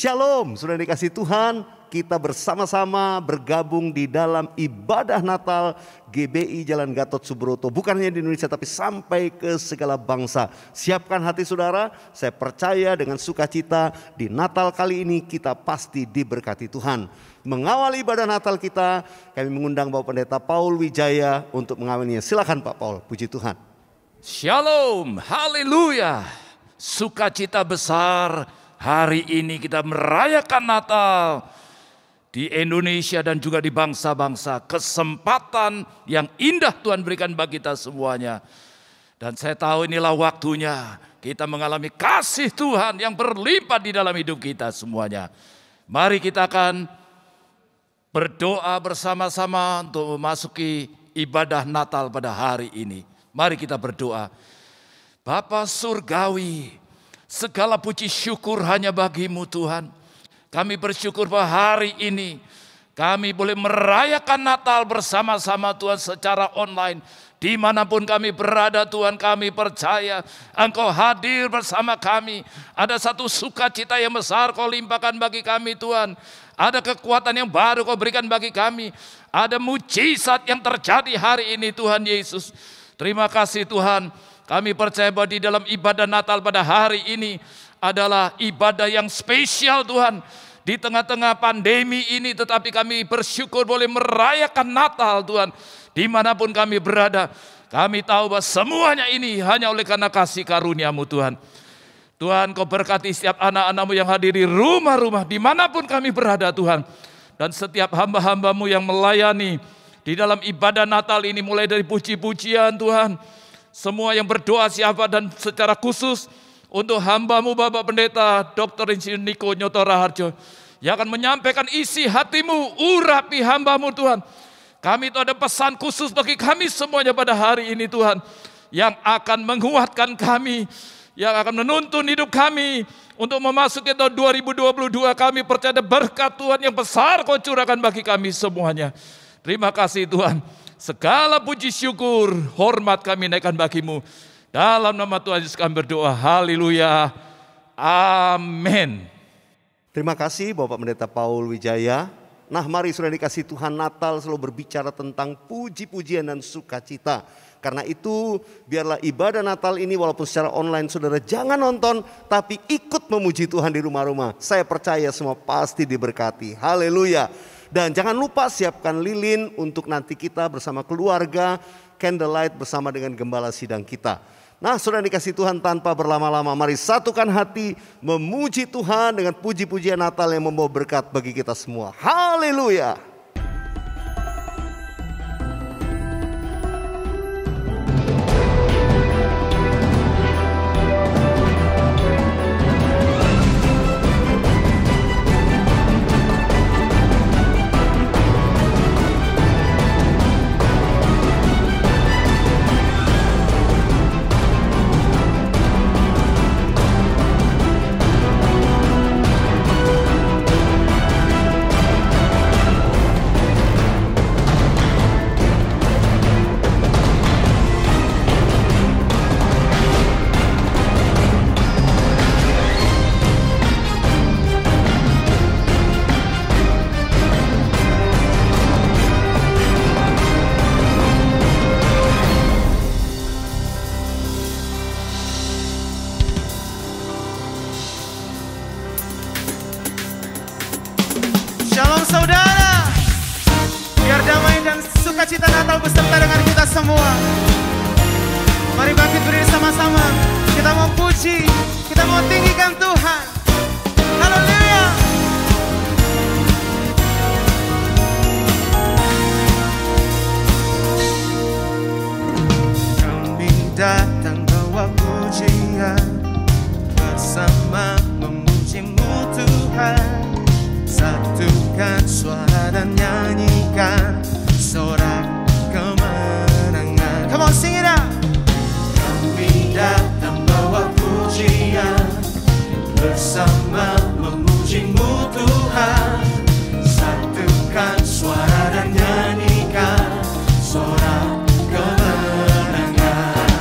Shalom, sudah dikasih Tuhan, kita bersama-sama bergabung di dalam ibadah Natal GBI Jalan Gatot Subroto. Bukan hanya di Indonesia tapi sampai ke segala bangsa. Siapkan hati saudara, saya percaya dengan sukacita di Natal kali ini kita pasti diberkati Tuhan. Mengawali ibadah Natal kita, kami mengundang Bapak Pendeta Paul Wijaya untuk mengawalinya. Silakan Pak Paul, puji Tuhan. Shalom, haleluya, sukacita besar. Hari ini kita merayakan Natal di Indonesia dan juga di bangsa-bangsa. Kesempatan yang indah Tuhan berikan bagi kita semuanya. Dan saya tahu inilah waktunya kita mengalami kasih Tuhan yang berlimpah di dalam hidup kita semuanya. Mari kita akan berdoa bersama-sama untuk memasuki ibadah Natal pada hari ini. Mari kita berdoa. Bapa Surgawi, segala puji syukur hanya bagi-Mu Tuhan. Kami bersyukur bahwa hari ini kami boleh merayakan Natal bersama-sama Tuhan secara online. Dimanapun kami berada Tuhan, kami percaya Engkau hadir bersama kami. Ada satu sukacita yang besar Kau limpahkan bagi kami Tuhan. Ada kekuatan yang baru Kau berikan bagi kami. Ada mujizat yang terjadi hari ini Tuhan Yesus. Terima kasih Tuhan. Kami percaya bahwa di dalam ibadah Natal pada hari ini adalah ibadah yang spesial Tuhan. Di tengah-tengah pandemi ini tetapi kami bersyukur boleh merayakan Natal Tuhan. Dimanapun kami berada, kami tahu bahwa semuanya ini hanya oleh karena kasih karunia-Mu Tuhan. Tuhan Kau berkati setiap anak-anak-Mu yang hadir di rumah-rumah dimanapun kami berada Tuhan. Dan setiap hamba-hamba-Mu yang melayani di dalam ibadah Natal ini mulai dari puji-pujian Tuhan. Semua yang berdoa siapa dan secara khusus untuk hamba-Mu Bapak Pendeta Dr. Insinyur Niko Nyoto Raharjo yang akan menyampaikan isi hati-Mu, urapi hamba-Mu Tuhan. Kami itu ada pesan khusus bagi kami semuanya pada hari ini Tuhan, yang akan menguatkan kami, yang akan menuntun hidup kami untuk memasuki tahun 2022. Kami percaya berkat Tuhan yang besar Kau curahkan bagi kami semuanya. Terima kasih Tuhan. Segala puji syukur, hormat kami naikkan bagi-Mu. Dalam nama Tuhan Yesus kami berdoa. Haleluya. Amin. Terima kasih Bapak Pendeta Paul Wijaya. Nah mari sudah dikasih Tuhan, Natal selalu berbicara tentang puji-pujian dan sukacita. Karena itu biarlah ibadah Natal ini walaupun secara online saudara jangan nonton, tapi ikut memuji Tuhan di rumah-rumah. Saya percaya semua pasti diberkati. Haleluya. Dan jangan lupa siapkan lilin untuk nanti kita bersama keluarga, candlelight bersama dengan gembala sidang kita. Nah sudah dikasih Tuhan, tanpa berlama-lama mari satukan hati memuji Tuhan dengan puji-pujian Natal yang membawa berkat bagi kita semua. Haleluya. Shalom saudara, biar damai dan sukacita Natal beserta dengan kita semua. Mari bangkit berdiri sama-sama, kita mau puji, kita mau tinggikan Tuhan. Haleluya. Kami datang bawa pujian, bersama memuji-Mu Tuhan. Satukan suara dan nyanyikan sorak kemenangan. Come on, sing it out. Kami datang bawa pujian, bersama memuji-Mu Tuhan. Satukan suara dan nyanyikan sorak kemenangan.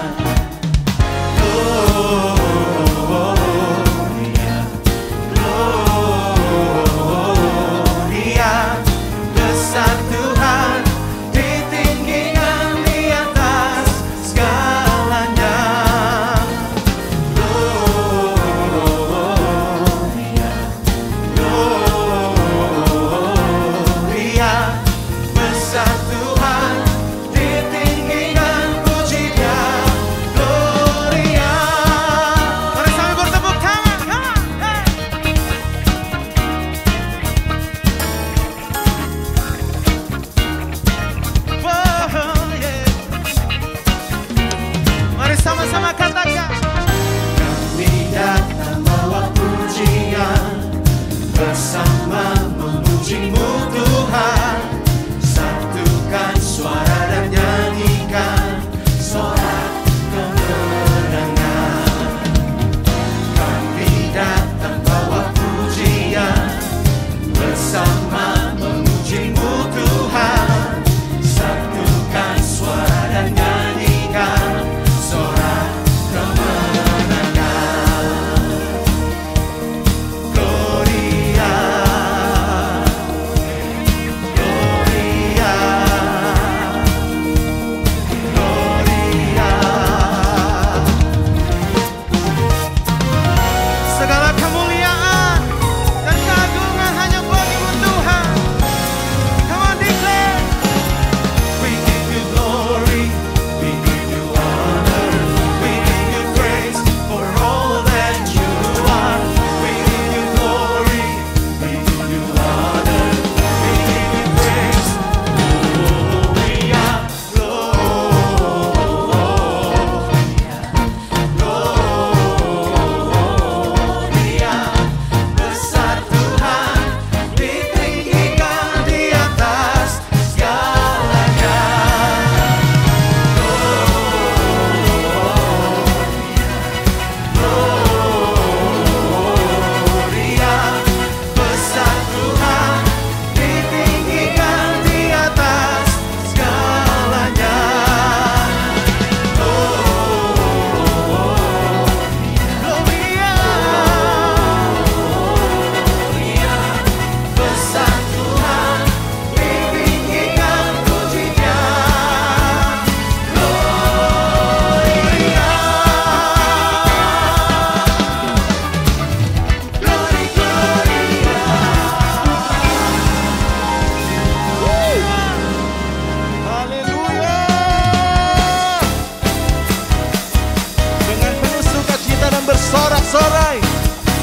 bersorak-sorai.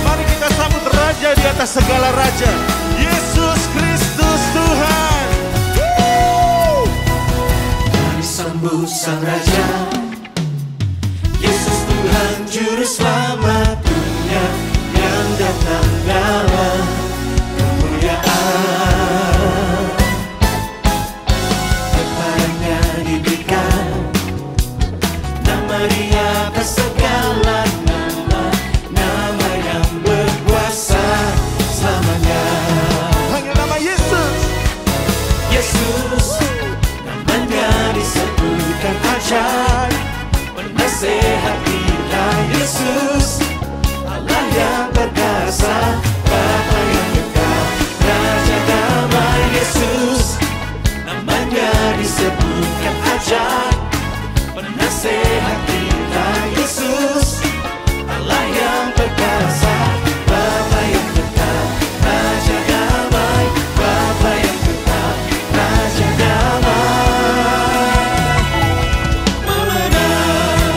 Mari kita sambut Raja di atas segala raja, Yesus Kristus Tuhan. Mari sambut Sang Raja, Yesus Tuhan Juru Selamat dunia yang datang dalam kemuliaan. Kepadanya diberikan nama di atas segala nama, nama yang berkuasa selamanya. Hanya nama Yesus. Yesus, namanya disebutkan ajaib, penasehat kita. Yesus, Allah yang perkasa, Bapa yang kekal, Raja damai. Yesus, namanya disebutkan ajaib, penasehat kita. Yesus, Allah yang perkasa, Bapa yang kekal, Raja damai. Bapa yang kekal, Raja damai. Memenang.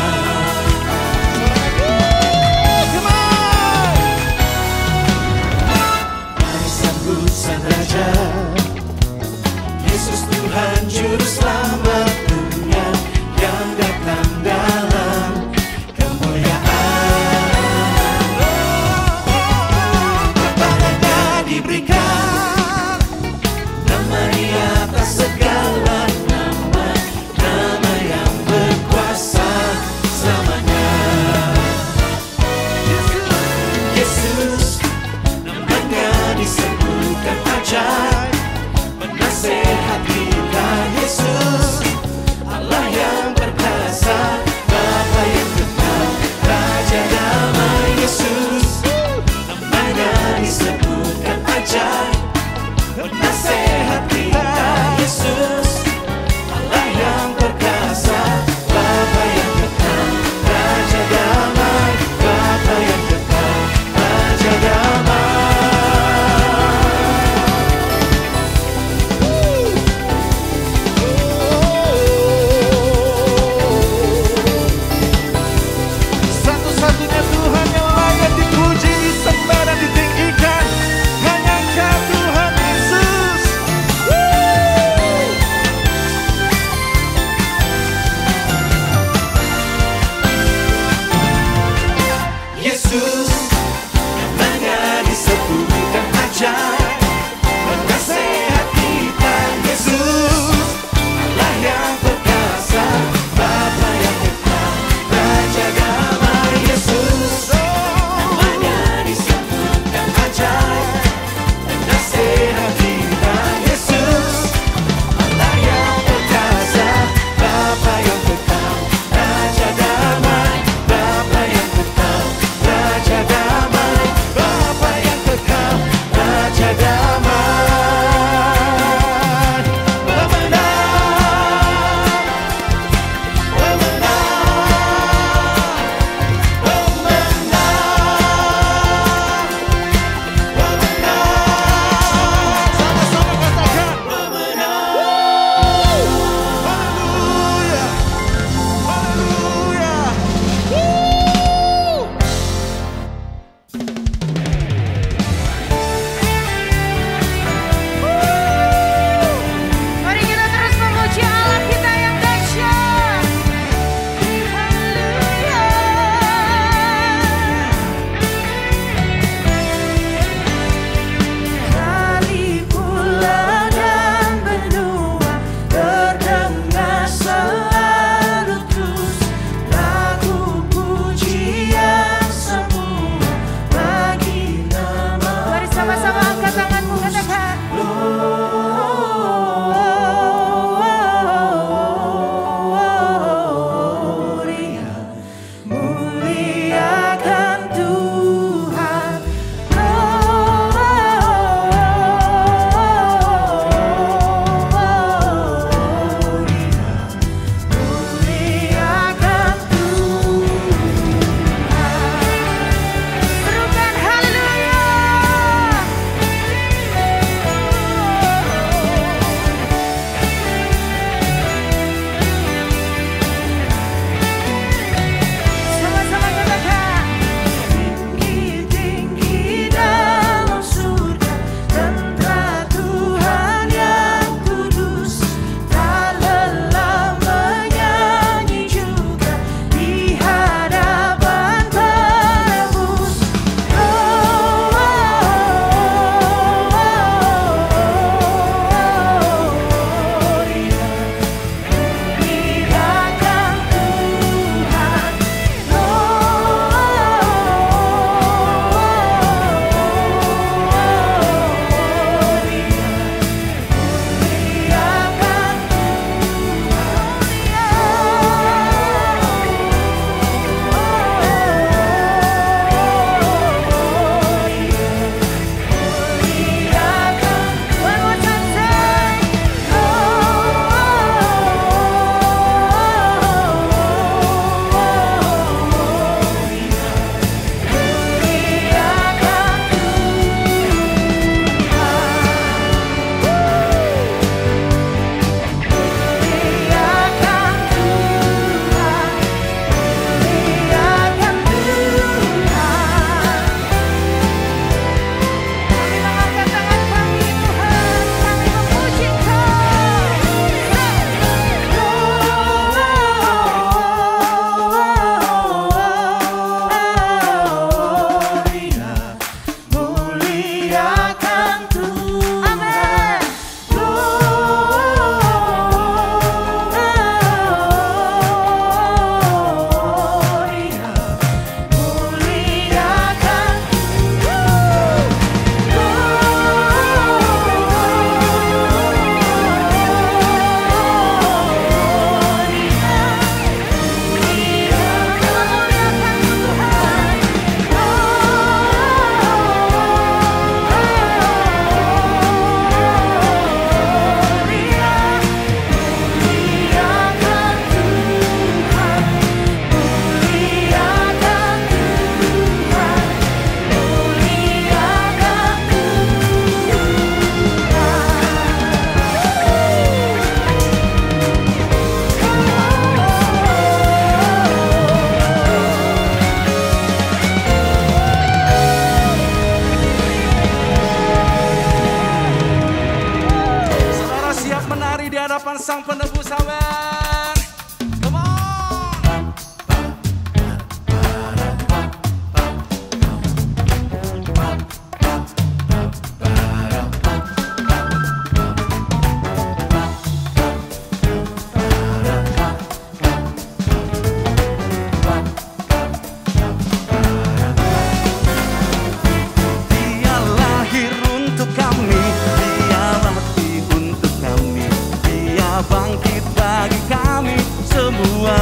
bangkit bagi kami semua.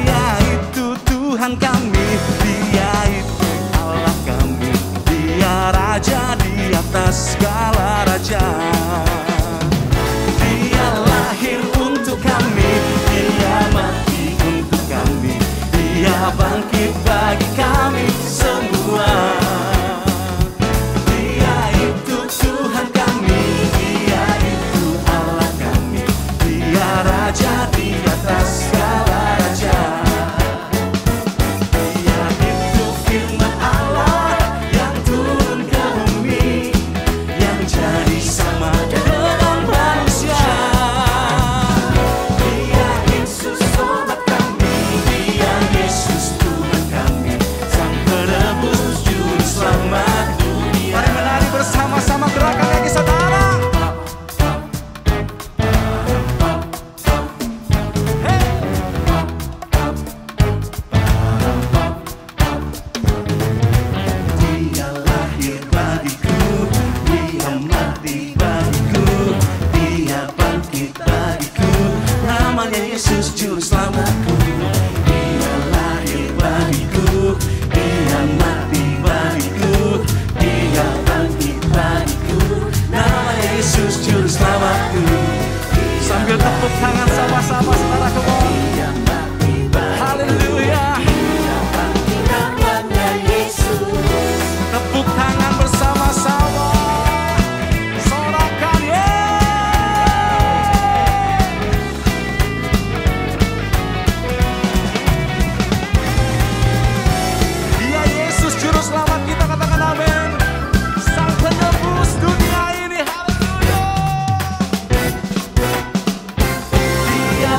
Dia itu Tuhan kami, Dia itu Allah kami, Dia Raja di atas segala raja. Dia lahir untuk kami, Dia mati untuk kami, Dia bangkit bagi kami semua. Dia itu Tuhan kami, Dia itu Allah kami, Dia Raja di atas segala raja. Dia itu firman Allah yang turun ke bumi, yang jadi sama dengan manusia. Dia Yesus sobat kami, Dia Yesus Tuhan kami, Sang Penebus Juru Selamat dunia. Mari menari bersama-sama, gerakan kaki saudara. Dia lahir bagiku, Dia mati bagiku, Dia bangkit bagiku, namanya Yesus Juru Selamatku. Dia lahir bagiku, Dia mati bagiku, Dia bangkit bagiku, namanya Yesus Juru Selamatku. Sambil tepuk tangan sama-sama saudara, come on. Haleluya. Tepuk tangan bersama-sama, sorakan Dia Yesus Juru Selamat kita, katakan amin. Sang Penebus dunia ini, haleluya. Dia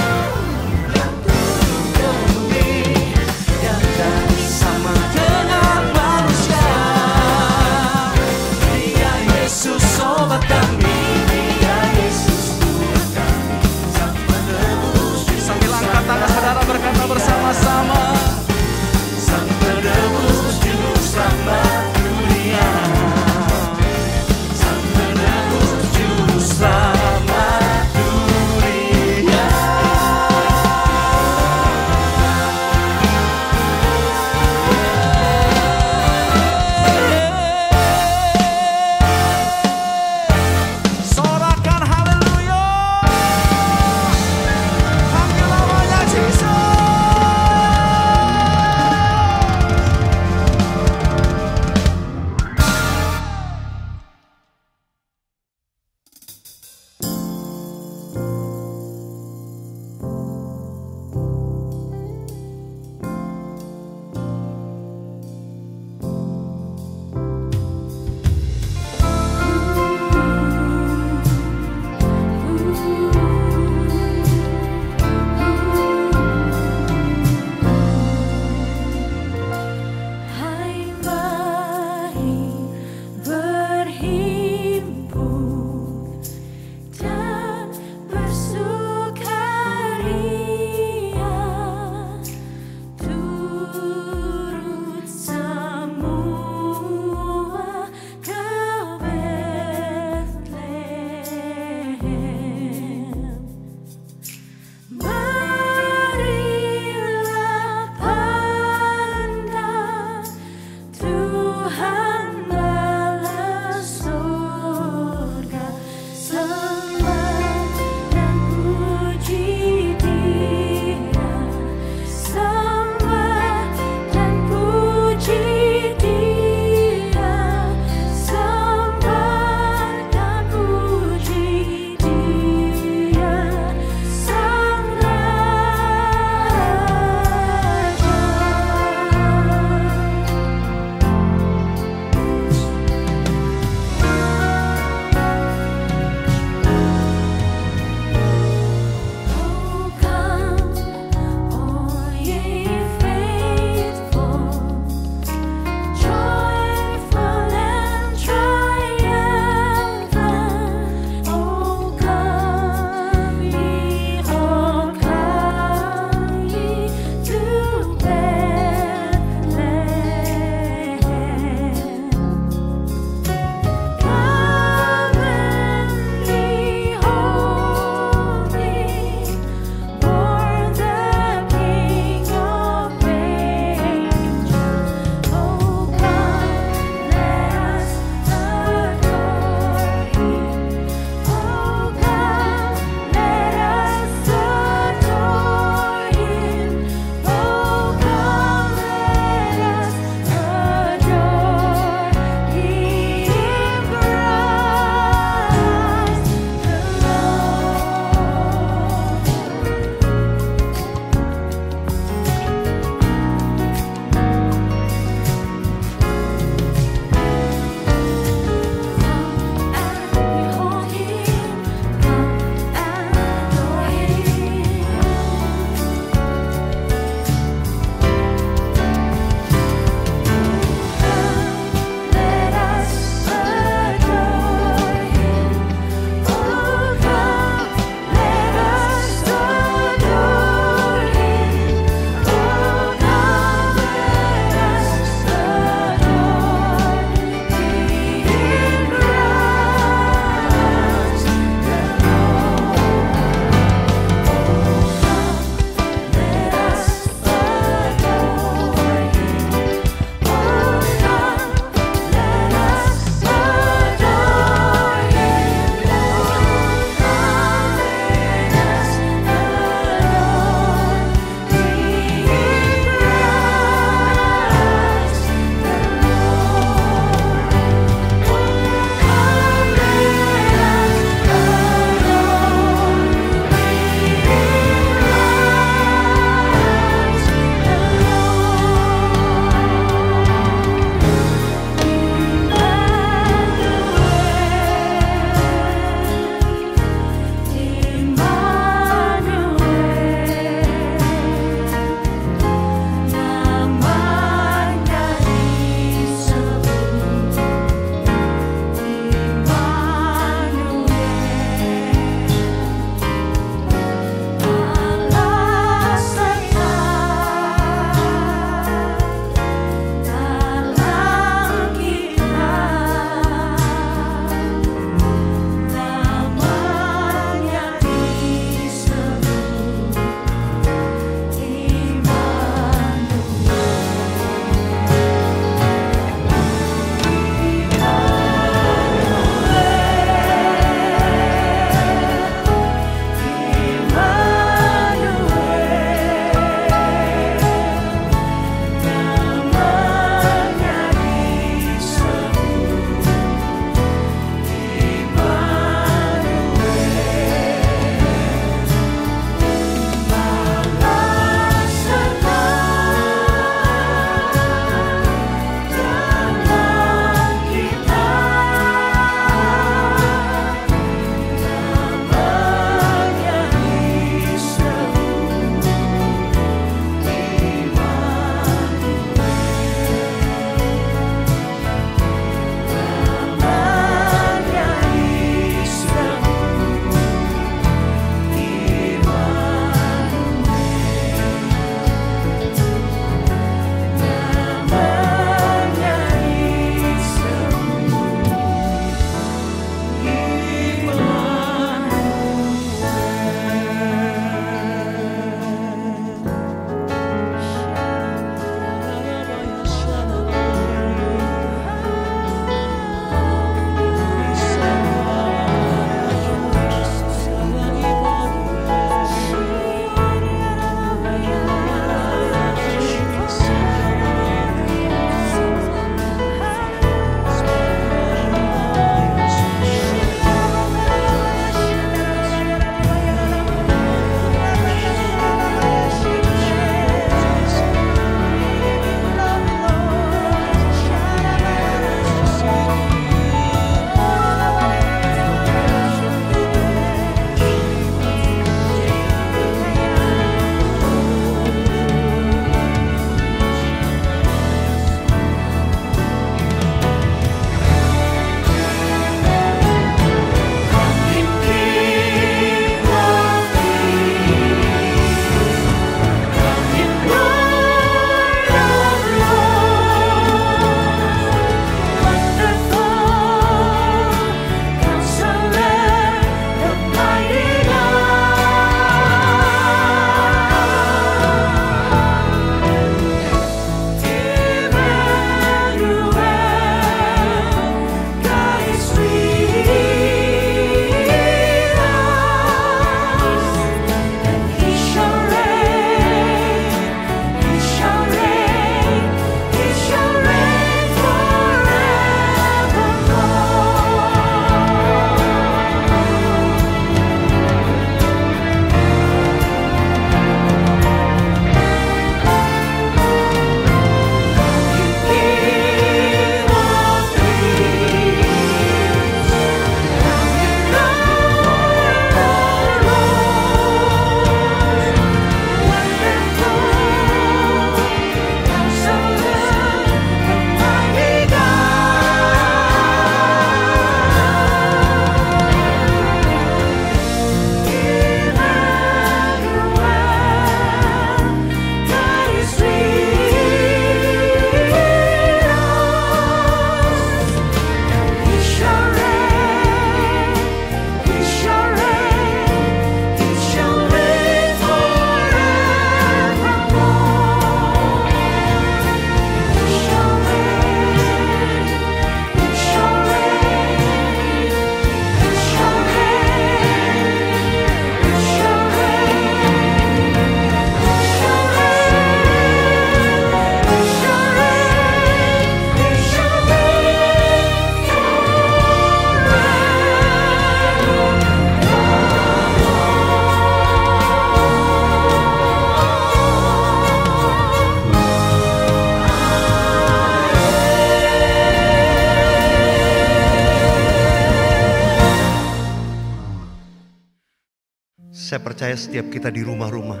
percaya setiap kita di rumah-rumah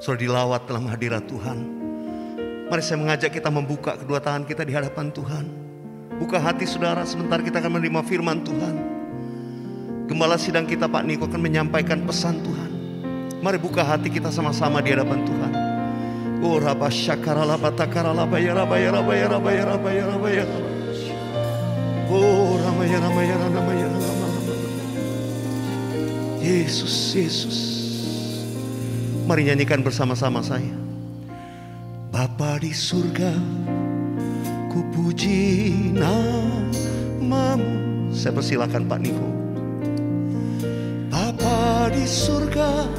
sudah dilawat dalam hadirat Tuhan. Mari saya mengajak kita membuka kedua tangan kita di hadapan Tuhan. Buka hati saudara, sebentar kita akan menerima firman Tuhan. Gembala sidang kita Pak Niko akan menyampaikan pesan Tuhan. Mari buka hati kita sama-sama di hadapan Tuhan. Oh Rabba Syakarala Batakarala Bayara Bayara Bayara Bayara Bayara Bayara. Oh Ramaya Ramaya Ramaya Ramaya. Yesus, Yesus. Mari nyanyikan bersama-sama saya. Bapa di surga, ku puji namamu. Saya persilakan Pak Niko. Bapa di surga,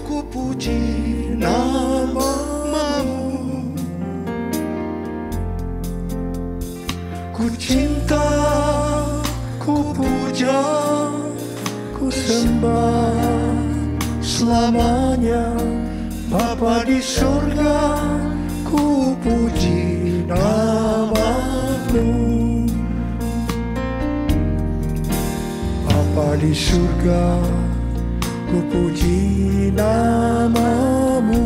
ku puji namamu. Ku cinta, ku puja, ku sembah selamanya. Bapa di surga, ku puji namamu. Bapa di surga, ku puji namamu.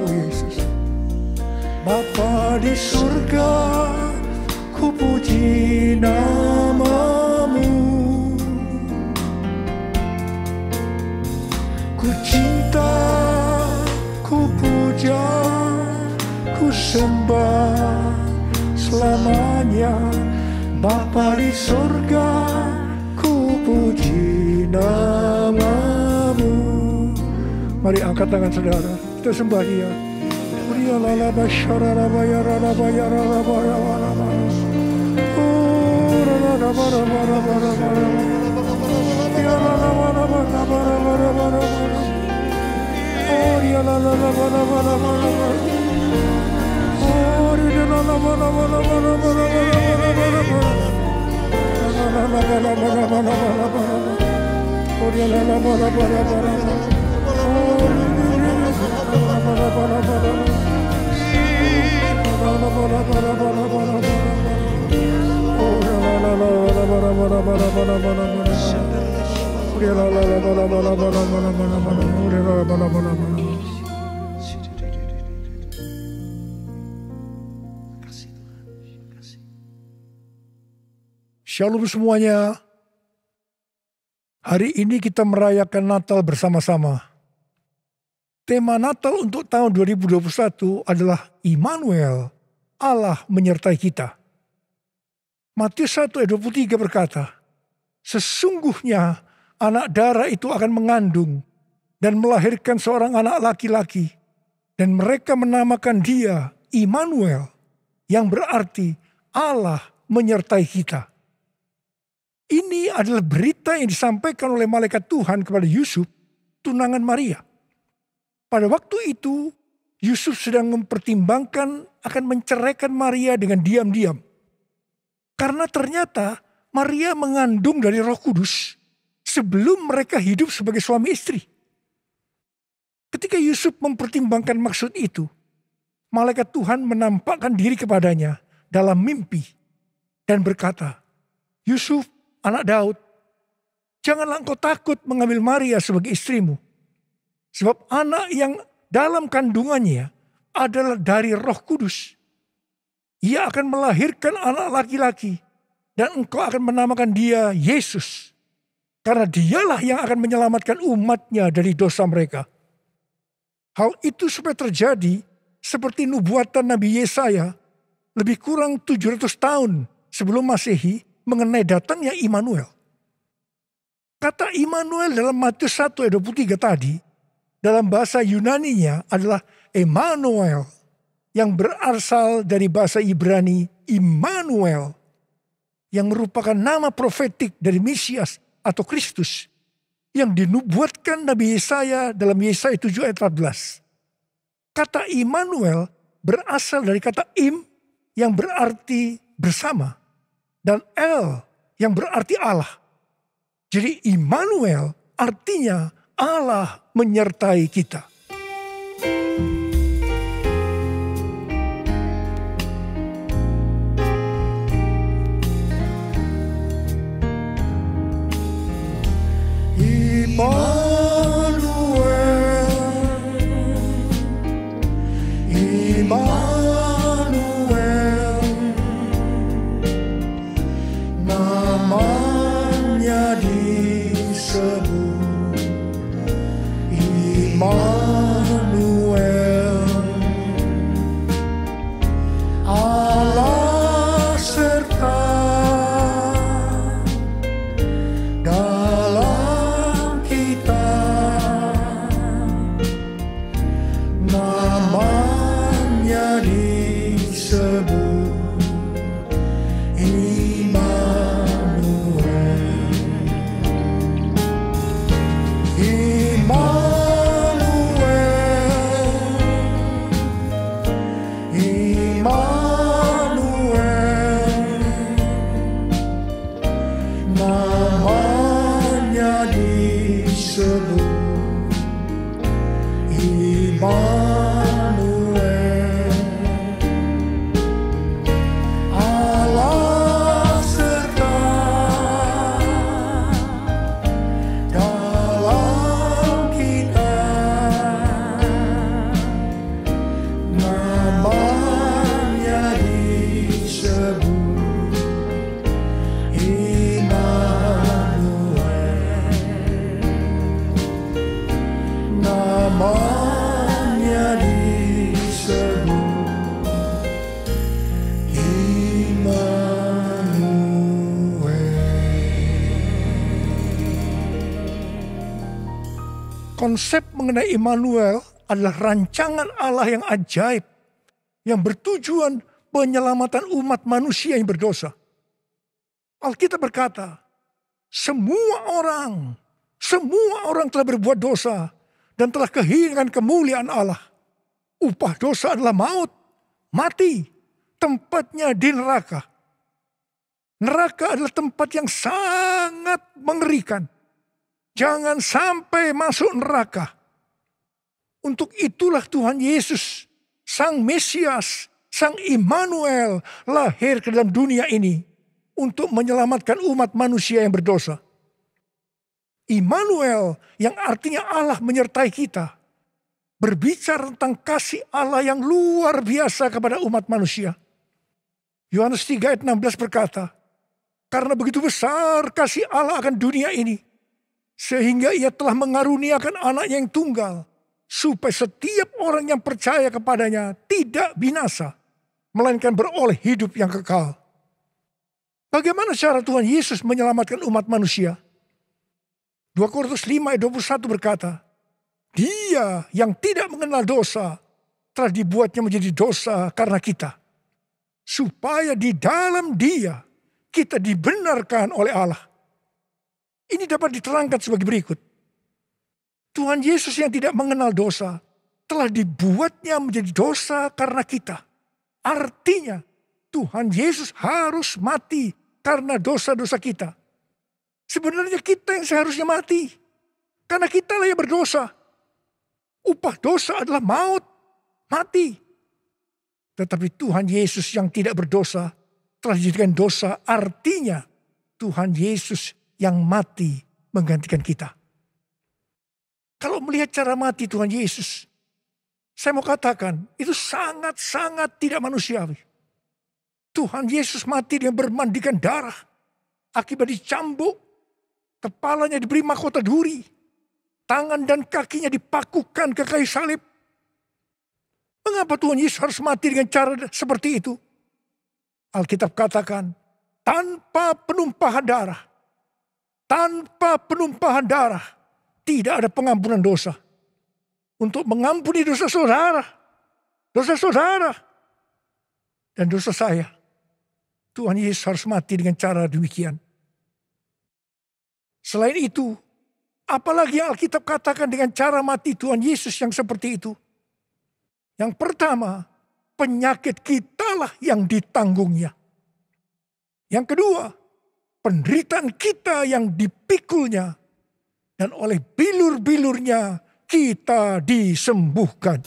Oh Yesus. Bapa di surga, ku puji namamu. Ku cinta, ku puja, ku sembah selamanya. Bapa di surga, ku puji namamu. Mari angkat tangan saudara, kita sembah Dia. Shalom semuanya. Hari ini kita merayakan Natal bersama-sama. Tema Natal untuk tahun 2021 adalah Immanuel, Allah menyertai kita. Matius 1 ayat 23 berkata, sesungguhnya anak darah itu akan mengandung dan melahirkan seorang anak laki-laki, dan mereka menamakan dia Immanuel, yang berarti Allah menyertai kita. Ini adalah berita yang disampaikan oleh malaikat Tuhan kepada Yusuf, tunangan Maria. Pada waktu itu, Yusuf sedang mempertimbangkan akan menceraikan Maria dengan diam-diam. Karena ternyata Maria mengandung dari Roh Kudus sebelum mereka hidup sebagai suami istri. Ketika Yusuf mempertimbangkan maksud itu, malaikat Tuhan menampakkan diri kepadanya dalam mimpi dan berkata, Yusuf, anak Daud, janganlah engkau takut mengambil Maria sebagai istrimu. Sebab anak yang dalam kandungannya adalah dari Roh Kudus. Ia akan melahirkan anak laki-laki dan engkau akan menamakan dia Yesus. Karena dialah yang akan menyelamatkan umatnya dari dosa mereka. Hal itu supaya terjadi seperti nubuatan Nabi Yesaya lebih kurang 700 tahun sebelum Masehi mengenai datangnya Immanuel. Kata Immanuel dalam Matius 1 ayat 23 tadi, dalam bahasa Yunaninya adalah Emmanuel, yang berasal dari bahasa Ibrani Immanuel, yang merupakan nama profetik dari Mesias atau Kristus, yang dinubuatkan Nabi Yesaya dalam Yesaya 7 ayat 14. Kata Immanuel berasal dari kata Im, yang berarti bersama, dan El yang berarti Allah. Jadi Immanuel artinya Allah menyertai kita. Immanuel, namanya disebut Immanuel, Allah serta dalam kita, namanya disebut Immanuel. Immanuel, namanya disebut Immanuel, Allah serta dalam kita, namanya disebut Immanuel, namanya disebut Immanuel. Konsep mengenai Immanuel adalah rancangan Allah yang ajaib yang bertujuan penyelamatan umat manusia yang berdosa. Alkitab berkata, semua orang telah berbuat dosa dan telah kehilangan kemuliaan Allah. Upah dosa adalah maut, mati, tempatnya di neraka. Neraka adalah tempat yang sangat mengerikan. Jangan sampai masuk neraka. Untuk itulah Tuhan Yesus, Sang Mesias, Sang Immanuel lahir ke dalam dunia ini untuk menyelamatkan umat manusia yang berdosa. Immanuel yang artinya Allah menyertai kita, berbicara tentang kasih Allah yang luar biasa kepada umat manusia. Yohanes 3 ayat 16 berkata, karena begitu besar kasih Allah akan dunia ini, sehingga ia telah mengaruniakan anaknya yang tunggal, supaya setiap orang yang percaya kepadanya tidak binasa, melainkan beroleh hidup yang kekal. Bagaimana cara Tuhan Yesus menyelamatkan umat manusia? 2 Korintus 5 ayat 21 berkata, Dia yang tidak mengenal dosa telah dibuatnya menjadi dosa karena kita, supaya di dalam Dia kita dibenarkan oleh Allah. Ini dapat diterangkan sebagai berikut. Tuhan Yesus yang tidak mengenal dosa telah dibuatnya menjadi dosa karena kita. Artinya Tuhan Yesus harus mati karena dosa-dosa kita. Sebenarnya kita yang seharusnya mati. Karena kita lah yang berdosa. Upah dosa adalah maut, mati. Tetapi Tuhan Yesus yang tidak berdosa telah dijadikan dosa. Artinya Tuhan Yesus yang mati menggantikan kita. Kalau melihat cara mati Tuhan Yesus, saya mau katakan itu sangat-sangat tidak manusiawi. Tuhan Yesus mati dengan bermandikan darah, akibat dicambuk, kepalanya diberi mahkota duri, tangan dan kakinya dipakukan ke kayu salib. Mengapa Tuhan Yesus harus mati dengan cara seperti itu? Alkitab katakan, tanpa penumpahan darah, tidak ada pengampunan dosa. Untuk mengampuni dosa saudara, dan dosa saya, Tuhan Yesus harus mati dengan cara demikian. Selain itu, apalagi yang Alkitab katakan dengan cara mati Tuhan Yesus yang seperti itu? Yang pertama, penyakit kitalah yang ditanggungnya. Yang kedua, penderitaan kita yang dipikulnya. Dan oleh bilur-bilurnya kita disembuhkan.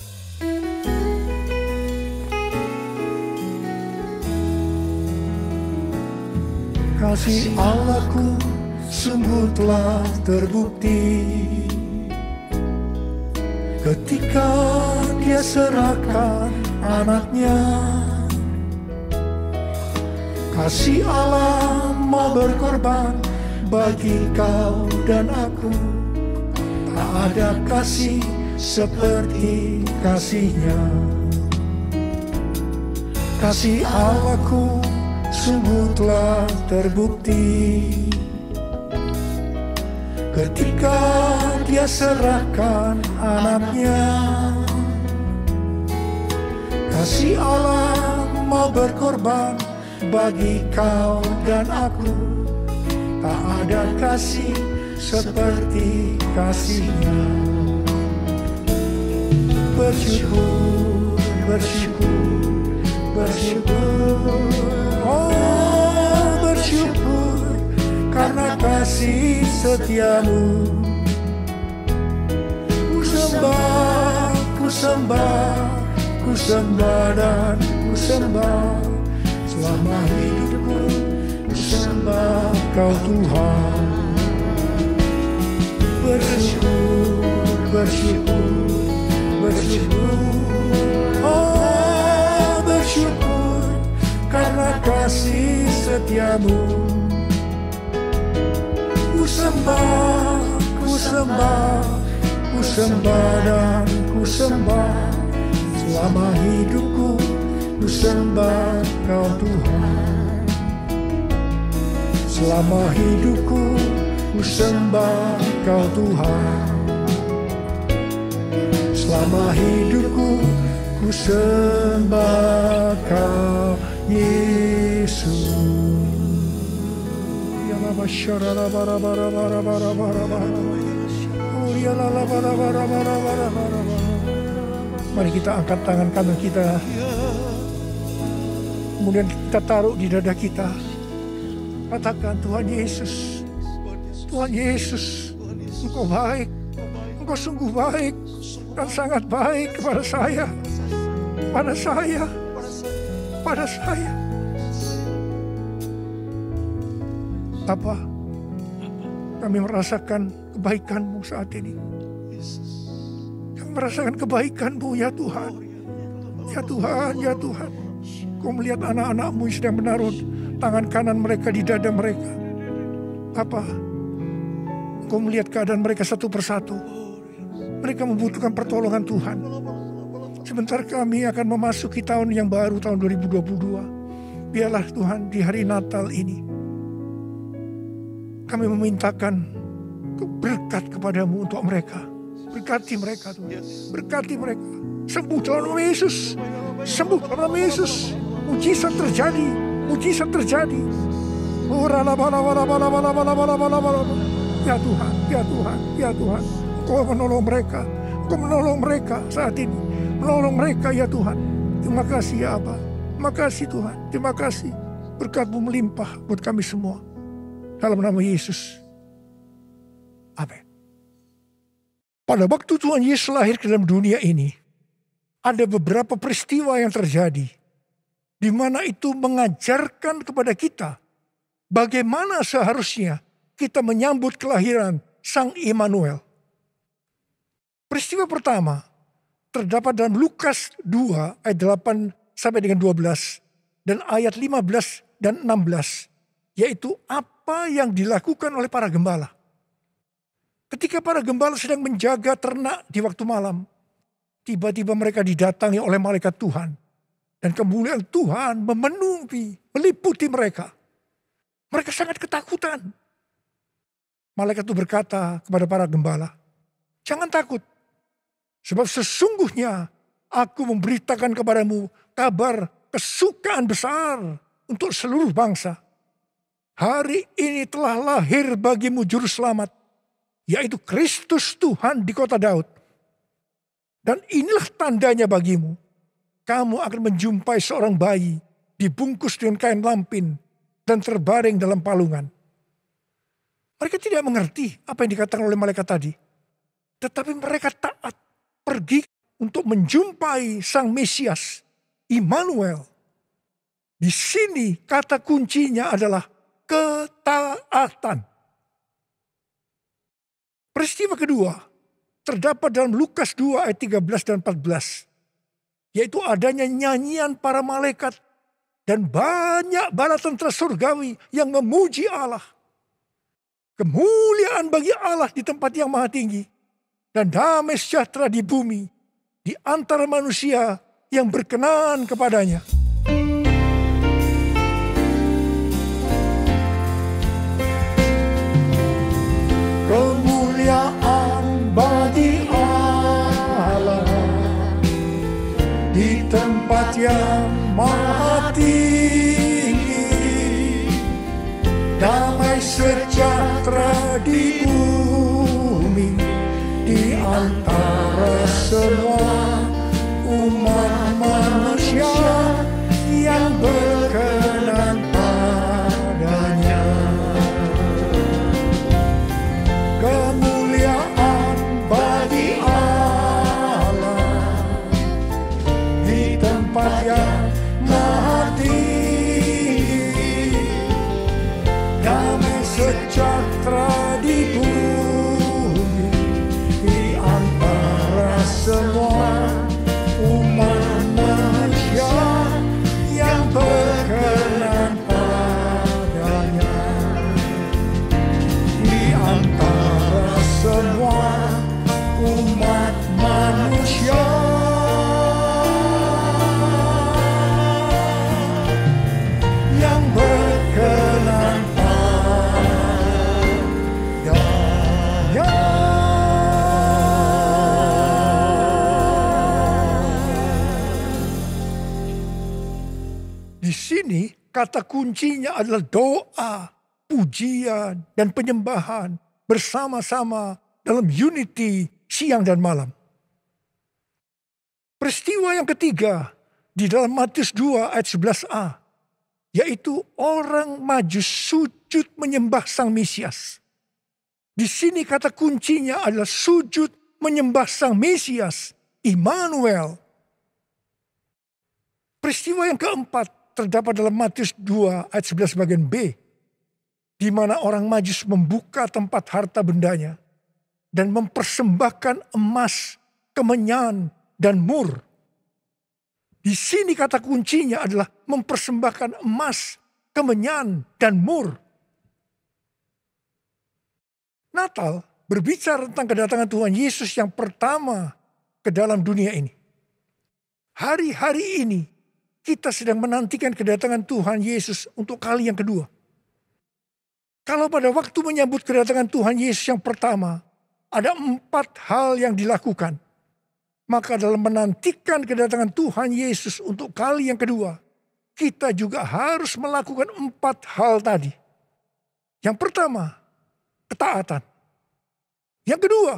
Kasih Allahku sungguh telah terbukti ketika Dia serahkan anaknya. Kasih Allah mau berkorban bagi kau dan aku. Tak ada kasih seperti kasih-Nya. Kasih Allahku sungguh telah terbukti ketika Dia serahkan anaknya. Kasih Allah mau berkorban bagi kau dan aku. Tak ada kasih seperti kasih-Nya. Bersyukur, bersyukur, bersyukur, oh bersyukur karena kasih setiamu. Ku sembah, ku sembah, ku sembah dan ku sembah. Selama hidupku ku sembah kau Tuhan. Bersyukur, bersyukur, bersyukur, oh bersyukur karena kasih setiamu. Ku sembah, ku sembah, ku sembah dan ku sembah. Selama hidupku ku sembah kau Tuhan. Selama hidupku ku sembah kau Tuhan. Selama hidupku ku sembah kau Yesus. Mari kita angkat tangan kanan kita, kemudian kita taruh di dada kita. Katakan, Tuhan Yesus, Tuhan Yesus, Engkau baik, Engkau sungguh baik dan sangat baik kepada saya, pada saya, pada saya. Bapa, kami merasakan kebaikan-Mu saat ini. Kami merasakan kebaikan-Mu ya Tuhan. Ya Tuhan, ya Tuhan. Kau melihat anak-anak-Mu yang sedang menaruh tangan kanan mereka di dada mereka. Bapa, Kau melihat keadaan mereka satu persatu. Mereka membutuhkan pertolongan Tuhan. Sebentar kami akan memasuki tahun yang baru, tahun 2022. Biarlah Tuhan di hari Natal ini, kami memintakan berkat kepadamu untuk mereka. Berkati mereka Tuhan. Berkati mereka. Sembuh dalam nama Yesus. Sembuh dalam nama Yesus. Mujizat terjadi. Mujizat terjadi. Ya Tuhan. Ya Tuhan. Ya Tuhan. Kau menolong mereka. Kau menolong mereka saat ini. Menolong mereka ya Tuhan. Terima kasih ya Abba. Terima kasih Tuhan. Terima kasih. Berkat-Mu melimpah buat kami semua. Dalam nama Yesus. Amin. Pada waktu Tuhan Yesus lahir ke dalam dunia ini, ada beberapa peristiwa yang terjadi, di mana itu mengajarkan kepada kita bagaimana seharusnya kita menyambut kelahiran Sang Immanuel. Peristiwa pertama terdapat dalam Lukas 2 ayat 8 sampai dengan 12 dan ayat 15 dan 16, yaitu apa yang dilakukan oleh para gembala. Ketika para gembala sedang menjaga ternak di waktu malam, tiba-tiba mereka didatangi oleh malaikat Tuhan. Dan kemuliaan Tuhan memenuhi, meliputi mereka. Mereka sangat ketakutan. Malaikat itu berkata kepada para gembala, jangan takut. Sebab sesungguhnya aku memberitakan kepadamu kabar kesukaan besar untuk seluruh bangsa. Hari ini telah lahir bagimu juru selamat, yaitu Kristus Tuhan di kota Daud. Dan inilah tandanya bagimu. Kamu akan menjumpai seorang bayi dibungkus dengan kain lampin dan terbaring dalam palungan. Mereka tidak mengerti apa yang dikatakan oleh malaikat tadi. Tetapi mereka taat pergi untuk menjumpai Sang Mesias, Immanuel. Di sini kata kuncinya adalah ketaatan. Peristiwa kedua terdapat dalam Lukas 2 ayat 13 dan 14. yaitu adanya nyanyian para malaikat dan banyak bala tentara surgawi yang memuji Allah. Kemuliaan bagi Allah di tempat yang maha tinggi dan damai sejahtera di bumi di antara manusia yang berkenan kepadanya. Kemuliaan bagi Allah di tempat yang maha tinggi, damai sejahtera di bumi di antara semua umat manusia yang berkenan padanya. Kemuliaan bagi Allah di tempat yang maha tinggi, damai sejahtera di bumi di antara semua umat manusia yang berkenan padanya. Di antara semua umat manusia yang berkenan padanya. Di sini kata kuncinya adalah doa, pujian, dan penyembahan bersama-sama dalam unity siang dan malam. Peristiwa yang ketiga di dalam Matius 2 ayat 11a, yaitu orang Majus sujud menyembah Sang Mesias. Di sini kata kuncinya adalah sujud menyembah Sang Mesias, Immanuel. Peristiwa yang keempat terdapat dalam Matius 2 ayat 11 bagian B, di mana orang Majus membuka tempat harta bendanya dan mempersembahkan emas, kemenyan, dan mur. Di sini kata kuncinya adalah mempersembahkan emas, kemenyan, dan mur. Natal berbicara tentang kedatangan Tuhan Yesus yang pertama ke dalam dunia ini. Hari-hari ini kita sedang menantikan kedatangan Tuhan Yesus untuk kali yang kedua. Kalau pada waktu menyambut kedatangan Tuhan Yesus yang pertama, ada 4 hal yang dilakukan. Maka dalam menantikan kedatangan Tuhan Yesus untuk kali yang kedua, kita juga harus melakukan 4 hal tadi. Yang pertama, ketaatan. Yang kedua,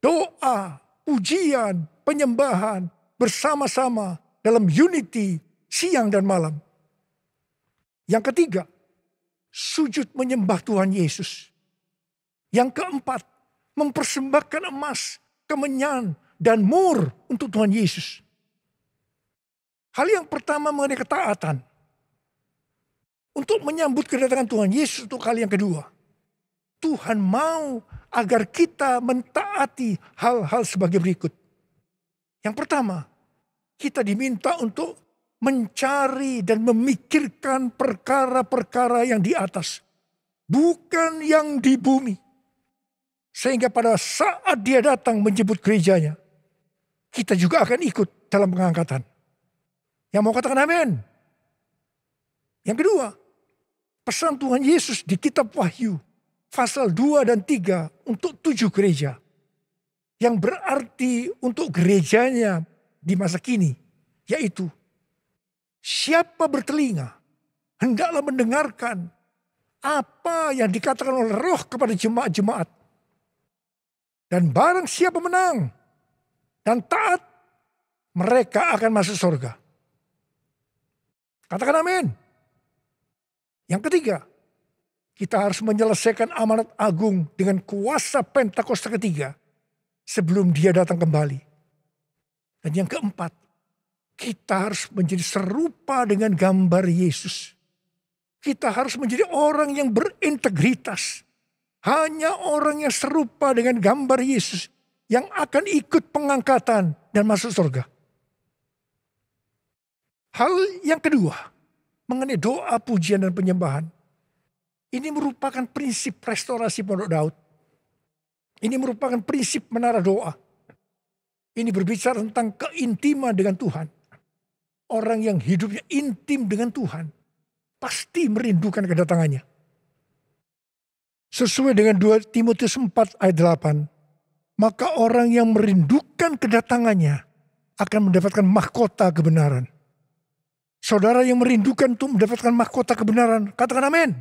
doa, pujian, penyembahan bersama-sama dalam unity siang dan malam. Yang ketiga, sujud menyembah Tuhan Yesus. Yang keempat, mempersembahkan emas, kemenyan, dan mur untuk Tuhan Yesus. Hal yang pertama mengenai ketaatan. Untuk menyambut kedatangan Tuhan Yesus untuk kali yang kedua. Tuhan mau agar kita mentaati hal-hal sebagai berikut. Yang pertama, kita diminta untuk mencari dan memikirkan perkara-perkara yang di atas. Bukan yang di bumi. Sehingga pada saat dia datang menjemput gerejanya, kita juga akan ikut dalam pengangkatan. Yang mau katakan amin? Yang kedua, pesan Tuhan Yesus di kitab Wahyu, pasal 2 dan 3 untuk 7 gereja. Yang berarti untuk gerejanya di masa kini, yaitu siapa bertelinga, hendaklah mendengarkan apa yang dikatakan oleh Roh kepada jemaat-jemaat. Dan barang siapa menang dan taat, mereka akan masuk surga. Katakan amin. Yang ketiga, kita harus menyelesaikan amanat agung dengan kuasa Pentakosta ketiga sebelum dia datang kembali. Dan yang keempat, kita harus menjadi serupa dengan gambar Yesus. Kita harus menjadi orang yang berintegritas. Hanya orang yang serupa dengan gambar Yesus yang akan ikut pengangkatan dan masuk surga. Hal yang kedua, mengenai doa, pujian, dan penyembahan. Ini merupakan prinsip restorasi Pondok Daud. Ini merupakan prinsip menara doa. Ini berbicara tentang keintiman dengan Tuhan. Orang yang hidupnya intim dengan Tuhan pasti merindukan kedatangannya. Sesuai dengan 2 Timotius 4 ayat 8. Maka orang yang merindukan kedatangannya akan mendapatkan mahkota kebenaran. Saudara yang merindukan untuk mendapatkan mahkota kebenaran, katakan amin.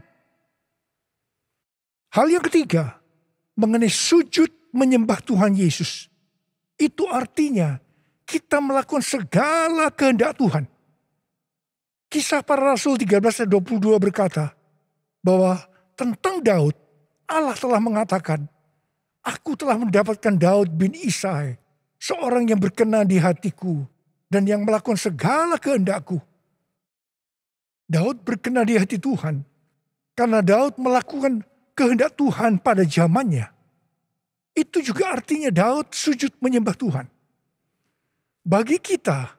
Hal yang ketiga, mengenai sujud menyembah Tuhan Yesus. Itu artinya kita melakukan segala kehendak Tuhan. Kisah Para Rasul 13 ayat 22 berkata bahwa tentang Daud, Allah telah mengatakan, aku telah mendapatkan Daud bin Isai, seorang yang berkenan di hatiku dan yang melakukan segala kehendakku. Daud berkenan di hati Tuhan karena Daud melakukan kehendak Tuhan pada zamannya. Itu juga artinya Daud sujud menyembah Tuhan. Bagi kita,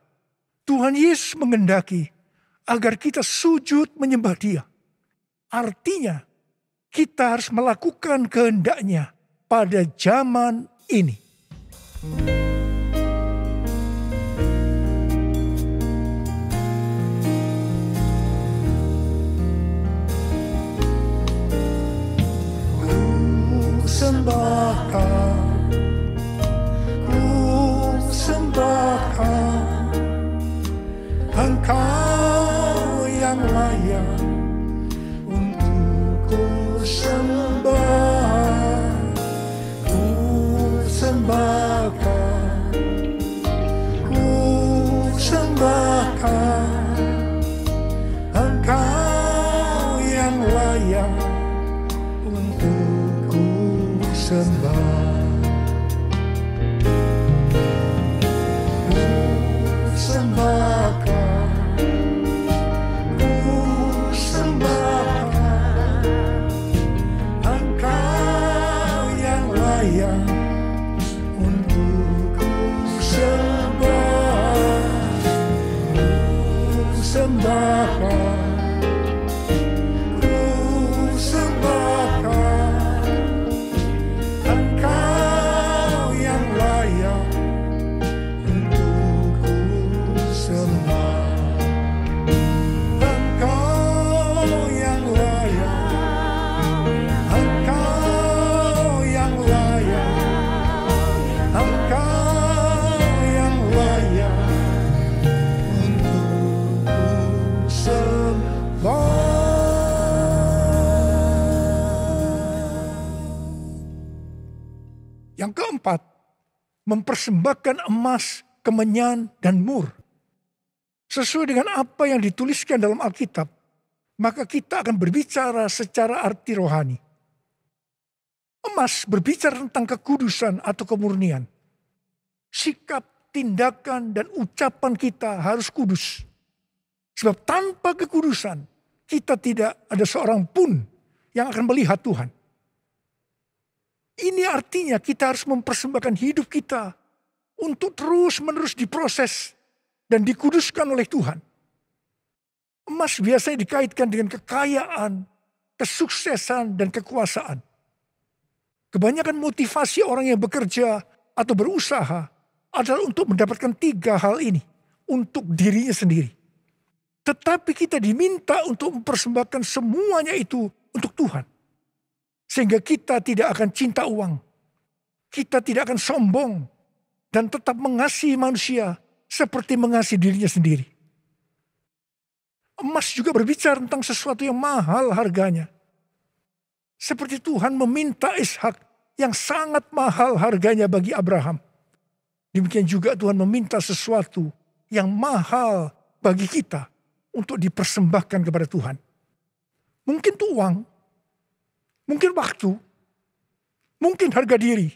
Tuhan Yesus menghendaki agar kita sujud menyembah Dia. Artinya, kita harus melakukan kehendaknya pada zaman ini. Ku sembahkan Engkau yang layak untuk ku sembah. Ku sembahkan, ku sembahkan Engkau yang layak untuk ku sembah. Ku sembahkan, ku sembahkan Engkau yang layak untuk ku sembah. Ku sembahkan, ku sembahkan Engkau yang layak untuk ku sembah. Engkau yang layak, Engkau yang layak, Engkau yang layak untuk ku sembah. Yang keempat, mempersembahkan emas, kemenyan, dan mur. Sesuai dengan apa yang dituliskan dalam Alkitab, maka kita akan berbicara secara arti rohani. Emas berbicara tentang kekudusan atau kemurnian. Sikap, tindakan, dan ucapan kita harus kudus. Sebab tanpa kekudusan, kita tidak ada seorang pun yang akan melihat Tuhan. Ini artinya kita harus mempersembahkan hidup kita untuk terus-menerus diproses dan dikuduskan oleh Tuhan. Emas biasanya dikaitkan dengan kekayaan, kesuksesan, dan kekuasaan. Kebanyakan motivasi orang yang bekerja atau berusaha adalah untuk mendapatkan 3 hal ini untuk dirinya sendiri. Tetapi kita diminta untuk mempersembahkan semuanya itu untuk Tuhan. Sehingga kita tidak akan cinta uang. Kita tidak akan sombong. Dan tetap mengasihi manusia seperti mengasihi dirinya sendiri. Emas juga berbicara tentang sesuatu yang mahal harganya. Seperti Tuhan meminta Ishak yang sangat mahal harganya bagi Abraham. Demikian juga Tuhan meminta sesuatu yang mahal bagi kita untuk dipersembahkan kepada Tuhan. Mungkin itu uang, mungkin waktu, mungkin harga diri.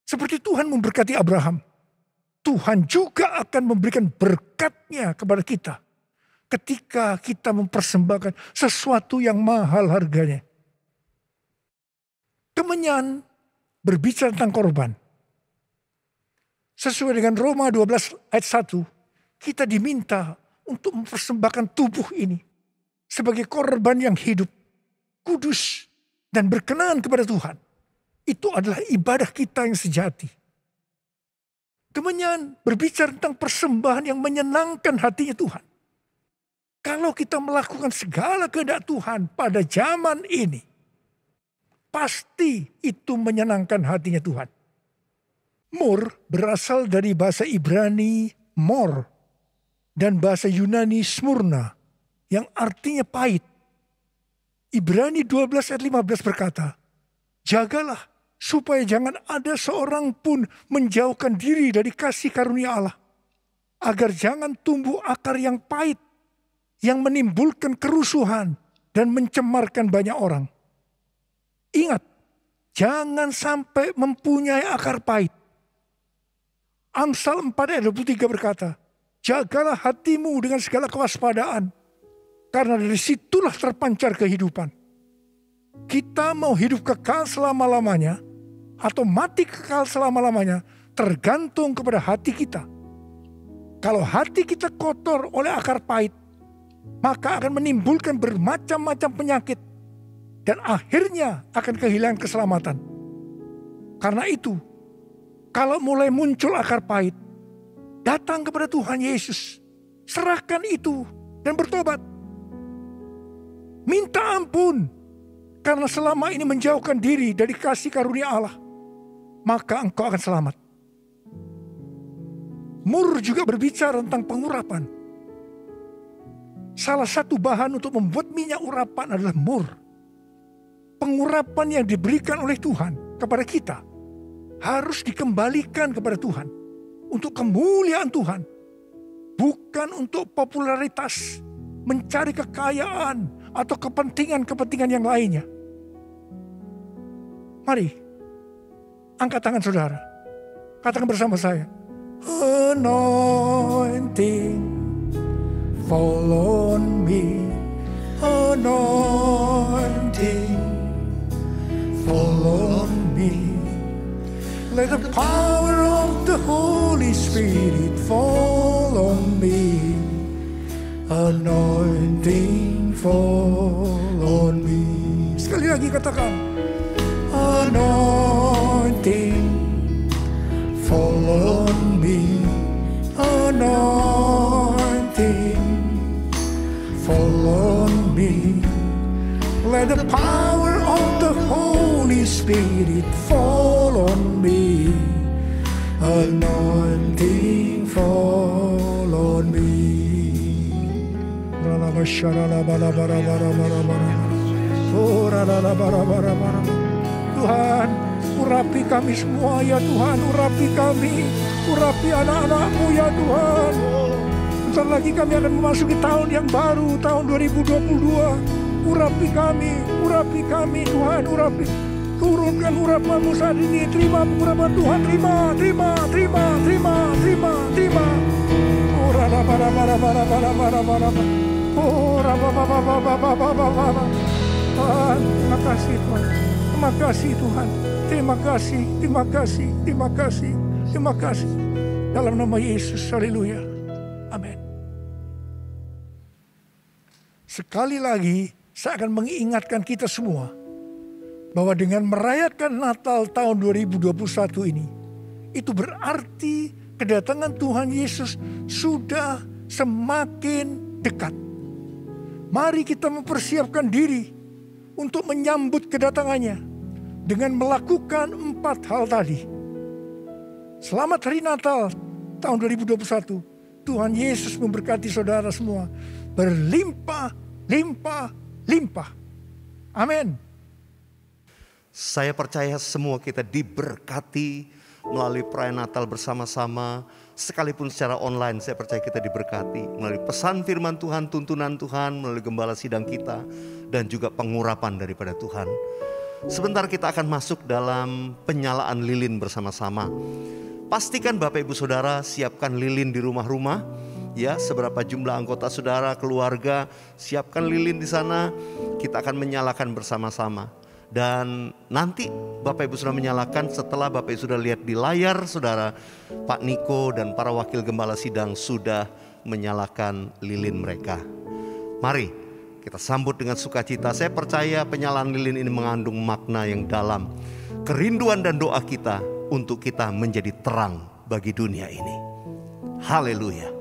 Seperti Tuhan memberkati Abraham, Tuhan juga akan memberikan berkat-Nya kepada kita ketika kita mempersembahkan sesuatu yang mahal harganya. Kemenyan berbicara tentang korban. Sesuai dengan Roma 12 ayat 1, kita diminta untuk mempersembahkan tubuh ini sebagai korban yang hidup, kudus, dan berkenan kepada Tuhan. Itu adalah ibadah kita yang sejati. Kemudian berbicara tentang persembahan yang menyenangkan hatinya Tuhan. Kalau kita melakukan segala kehendak Tuhan pada zaman ini, pasti itu menyenangkan hatinya Tuhan. Mur berasal dari bahasa Ibrani mor dan bahasa Yunani smurna yang artinya pahit. Ibrani 12 ayat 15 berkata, jagalah supaya jangan ada seorang pun menjauhkan diri dari kasih karunia Allah, agar jangan tumbuh akar yang pahit yang menimbulkan kerusuhan dan mencemarkan banyak orang. Ingat, jangan sampai mempunyai akar pahit. Amsal 4 ayat 23 berkata, jagalah hatimu dengan segala kewaspadaan, karena dari situlah terpancar kehidupan. Kita mau hidup kekal selama-lamanya, atau mati kekal selama-lamanya, tergantung kepada hati kita. Kalau hati kita kotor oleh akar pahit, maka akan menimbulkan bermacam-macam penyakit, dan akhirnya akan kehilangan keselamatan. Karena itu, kalau mulai muncul akar pahit, datang kepada Tuhan Yesus, serahkan itu dan bertobat. Minta ampun, karena selama ini menjauhkan diri dari kasih karunia Allah, maka engkau akan selamat. Mur juga berbicara tentang pengurapan. Salah satu bahan untuk membuat minyak urapan adalah mur. Pengurapan yang diberikan oleh Tuhan kepada kita harus dikembalikan kepada Tuhan untuk kemuliaan Tuhan, bukan untuk popularitas, mencari kekayaan atau kepentingan-kepentingan yang lainnya. Mari, angkat tangan saudara, katakan bersama saya, anointing fall on me, anointing fall on me. Let the power of the Holy Spirit fall on me. Anointing fall on me. Sekali lagi katakan, anointing fall on me. Anointing fall on me. Let the power of the Holy Spirit fall on me. Anointing fall on me. Tuhan, urapi kami semua ya Tuhan, urapi kami, urapi anak-anak-Mu ya Tuhan. Bentar lagi kami akan memasuki tahun yang baru, tahun 2022. Urapi kami Tuhan, urapi. Turunkan urapan-Mu saat ini, terima pengurapan Tuhan, terima. Tuhan, terima kasih Tuhan. Terima kasih Tuhan. Terima kasih. Dalam nama Yesus, haleluya. Amin. Sekali lagi, saya akan mengingatkan kita semua bahwa dengan merayakan Natal tahun 2021 ini, itu berarti kedatangan Tuhan Yesus sudah semakin dekat. Mari kita mempersiapkan diri untuk menyambut kedatangannya dengan melakukan 4 hal tadi. Selamat Hari Natal tahun 2021. Tuhan Yesus memberkati saudara semua berlimpah. Amin. Saya percaya semua kita diberkati melalui perayaan Natal bersama-sama. Sekalipun secara online, saya percaya kita diberkati melalui pesan firman Tuhan, tuntunan Tuhan, melalui gembala sidang kita, dan juga pengurapan daripada Tuhan. Sebentar kita akan masuk dalam penyalaan lilin bersama-sama. Pastikan Bapak Ibu Saudara siapkan lilin di rumah-rumah. Ya, seberapa jumlah anggota saudara, keluarga, siapkan lilin di sana. Kita akan menyalakan bersama-sama. Dan nanti Bapak Ibu sudah menyalakan, setelah Bapak Ibu sudah lihat di layar, saudara, Pak Niko dan para wakil gembala sidang sudah menyalakan lilin mereka. Mari kita sambut dengan sukacita. Saya percaya penyalaan lilin ini mengandung makna yang dalam. Kerinduan dan doa kita untuk kita menjadi terang bagi dunia ini. Haleluya.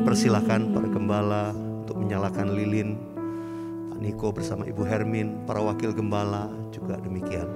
Persilahkan para gembala untuk menyalakan lilin. Pak Niko bersama Ibu Hermin, para wakil gembala juga demikian.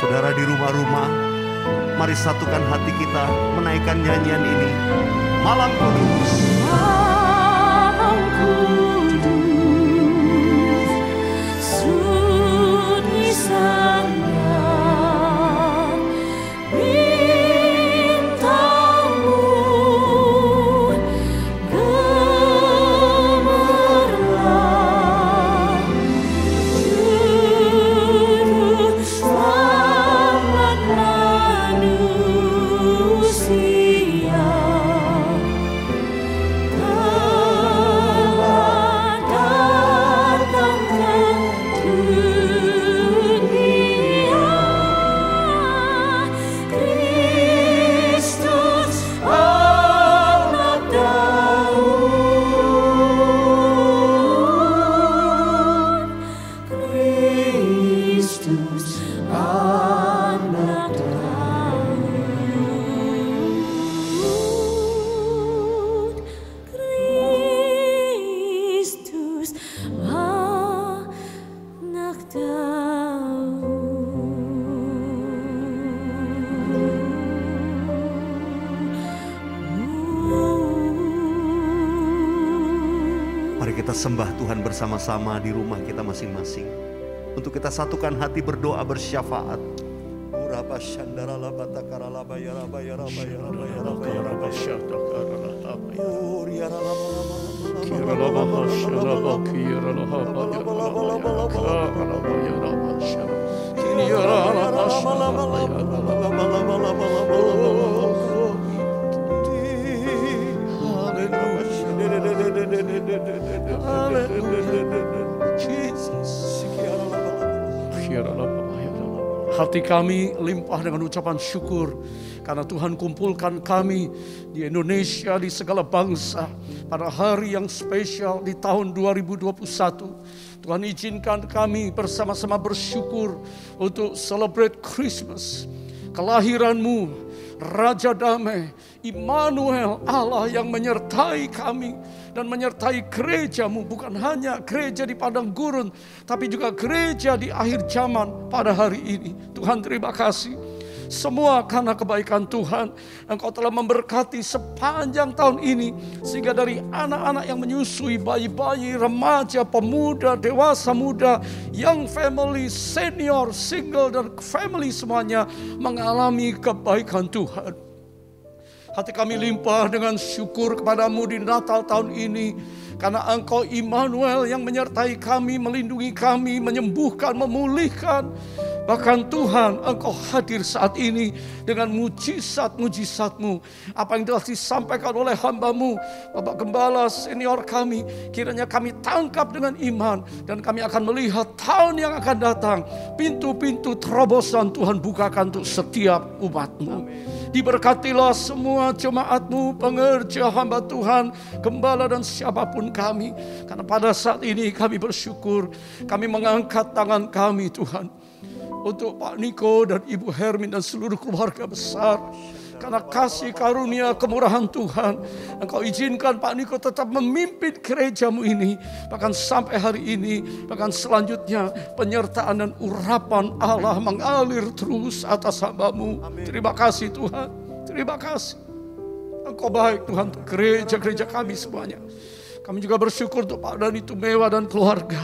Saudara di rumah-rumah, mari satukan hati kita menaikkan nyanyian ini. Malam Kudus. Malam Kudus, sunyi sangat, bintangmu gemerlap, juru selamat manusia. Mari kita sembah Tuhan bersama-sama di rumah kita masing-masing. Untuk kita satukan hati berdoa bersyafaat. Hati kami limpah dengan ucapan syukur karena Tuhan kumpulkan kami di Indonesia, di segala bangsa pada hari yang spesial di tahun 2021. Tuhan izinkan kami bersama-sama bersyukur untuk celebrate Christmas, kelahiran-Mu, Raja Damai, Immanuel, Allah yang menyertai kami dan menyertai gerejamu, bukan hanya gereja di padang gurun, tapi juga gereja di akhir zaman pada hari ini. Tuhan, terima kasih. Semua karena kebaikan Tuhan, Engkau telah memberkati sepanjang tahun ini, sehingga dari anak-anak yang menyusui, bayi-bayi, remaja, pemuda, dewasa muda, young family, senior, single, dan family semuanya mengalami kebaikan Tuhan. Hati kami limpah dengan syukur kepadamu di Natal tahun ini, karena Engkau Immanuel yang menyertai kami, melindungi kami, menyembuhkan, memulihkan. Bahkan Tuhan, Engkau hadir saat ini dengan mujizat-mujizat-Mu. Apa yang telah disampaikan oleh hamba-Mu, Bapak Gembala senior kami, kiranya kami tangkap dengan iman, dan kami akan melihat tahun yang akan datang. Pintu-pintu terobosan Tuhan bukakan untuk setiap umat-Mu. Diberkatilah semua jemaat-Mu, pengerja hamba Tuhan, gembala dan siapapun kami. Karena pada saat ini kami bersyukur, kami mengangkat tangan kami Tuhan, untuk Pak Niko dan Ibu Hermin dan seluruh keluarga besar. Karena kasih karunia kemurahan Tuhan, Engkau izinkan Pak Niko tetap memimpin gerejamu ini, bahkan sampai hari ini, bahkan selanjutnya penyertaan dan urapan Allah mengalir terus atas hamba-Mu. Terima kasih Tuhan, terima kasih. Engkau baik Tuhan untuk gereja-gereja kami semuanya. Kami juga bersyukur untuk Pak Dani Tumewa dan keluarga.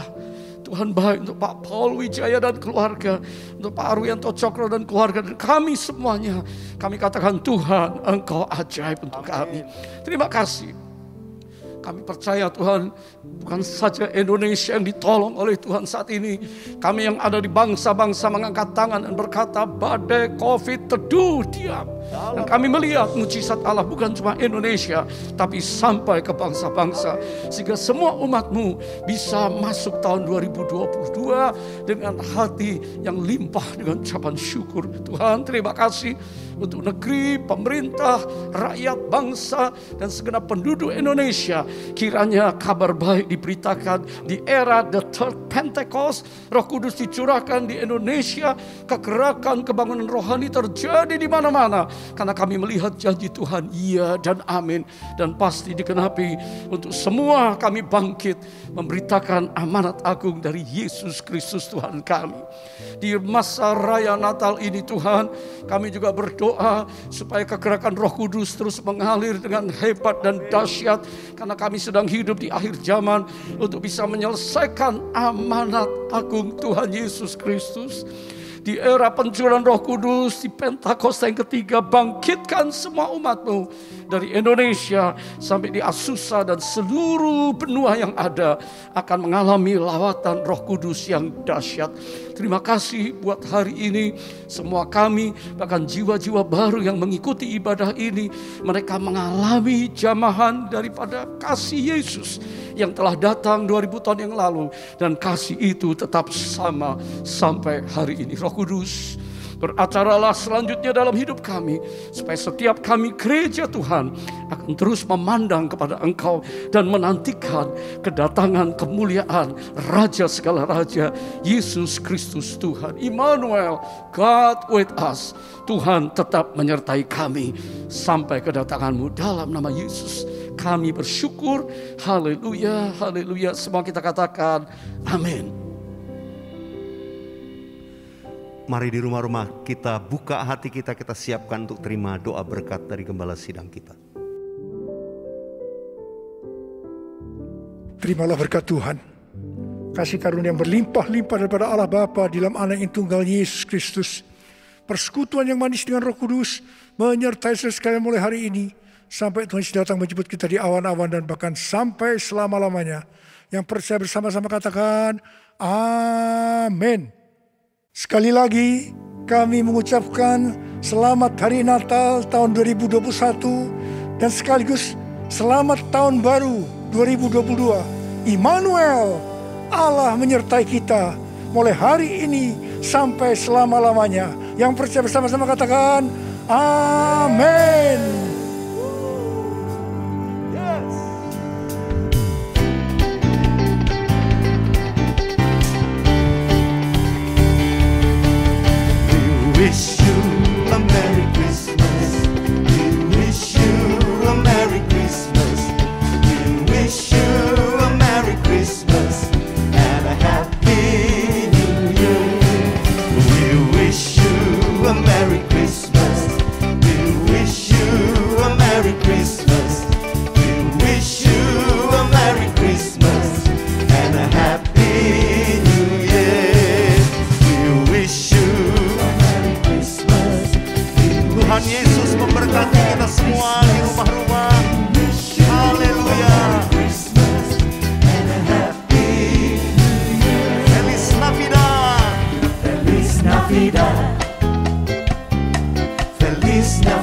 Tuhan baik untuk Pak Paul Wijaya dan keluarga, untuk Pak Arwianto Cokro dan keluarga, dan kami semuanya. Kami katakan Tuhan, Engkau ajaib untuk kami. Terima kasih. Kami percaya Tuhan, bukan saja Indonesia yang ditolong oleh Tuhan saat ini. Kami yang ada di bangsa-bangsa mengangkat tangan dan berkata, badai COVID teduh diam. Dan kami melihat mujizat Allah bukan cuma Indonesia, tapi sampai ke bangsa-bangsa. Sehingga semua umat-Mu bisa masuk tahun 2022 dengan hati yang limpah dengan ucapan syukur. Tuhan, terima kasih untuk negeri, pemerintah, rakyat, bangsa, dan segenap penduduk Indonesia. Kiranya kabar baik diberitakan di era The Third Pentecost. Roh Kudus dicurahkan di Indonesia. Kegerakan, kebangunan rohani terjadi di mana-mana. Karena kami melihat janji Tuhan, iya dan amin. Dan pasti dikenapi untuk semua kami bangkit memberitakan amanat agung dari Yesus Kristus Tuhan kami. Di masa raya Natal ini Tuhan, kami juga berdoa supaya kegerakan Roh Kudus terus mengalir dengan hebat dan dahsyat. Karena kami sedang hidup di akhir zaman untuk bisa menyelesaikan amanat agung Tuhan Yesus Kristus. Di era pencurahan Roh Kudus, di Pentakosta yang ketiga, bangkitkan semua umat-Mu dari Indonesia sampai di Azusa dan seluruh benua yang ada akan mengalami lawatan Roh Kudus yang dahsyat. Terima kasih buat hari ini. Semua kami, bahkan jiwa-jiwa baru yang mengikuti ibadah ini, mereka mengalami jamahan daripada kasih Yesus yang telah datang 2000 tahun yang lalu. Dan kasih itu tetap sama sampai hari ini. Roh Kudus, beracaralah selanjutnya dalam hidup kami, supaya setiap kami gereja Tuhan akan terus memandang kepada Engkau dan menantikan kedatangan kemuliaan Raja segala Raja, Yesus Kristus Tuhan. Immanuel, God with us. Tuhan tetap menyertai kami sampai kedatangan-Mu. Dalam nama Yesus kami bersyukur. Haleluya, haleluya. Semua kita katakan amin. Mari di rumah-rumah kita buka hati kita, kita siapkan untuk terima doa berkat dari Gembala Sidang kita. Terimalah berkat Tuhan. Kasih karunia yang berlimpah-limpah daripada Allah Bapa di dalam Anak yang tunggal Yesus Kristus. Persekutuan yang manis dengan Roh Kudus menyertai saudara sekalian mulai hari ini sampai Tuhan Yesus datang menjemput kita di awan-awan dan bahkan sampai selama-lamanya. Yang percaya bersama-sama katakan amin. Sekali lagi kami mengucapkan selamat hari Natal tahun 2021 dan sekaligus selamat tahun baru 2022. Immanuel, Allah menyertai kita mulai hari ini sampai selama-lamanya. Yang percaya bersama-sama katakan amin. Wish you a Merry Christmas. We wish you Yesus memberkati kita semua di rumah-rumah. Haleluya. Feliz Navidad. Feliz Navidad. Feliz Navidad.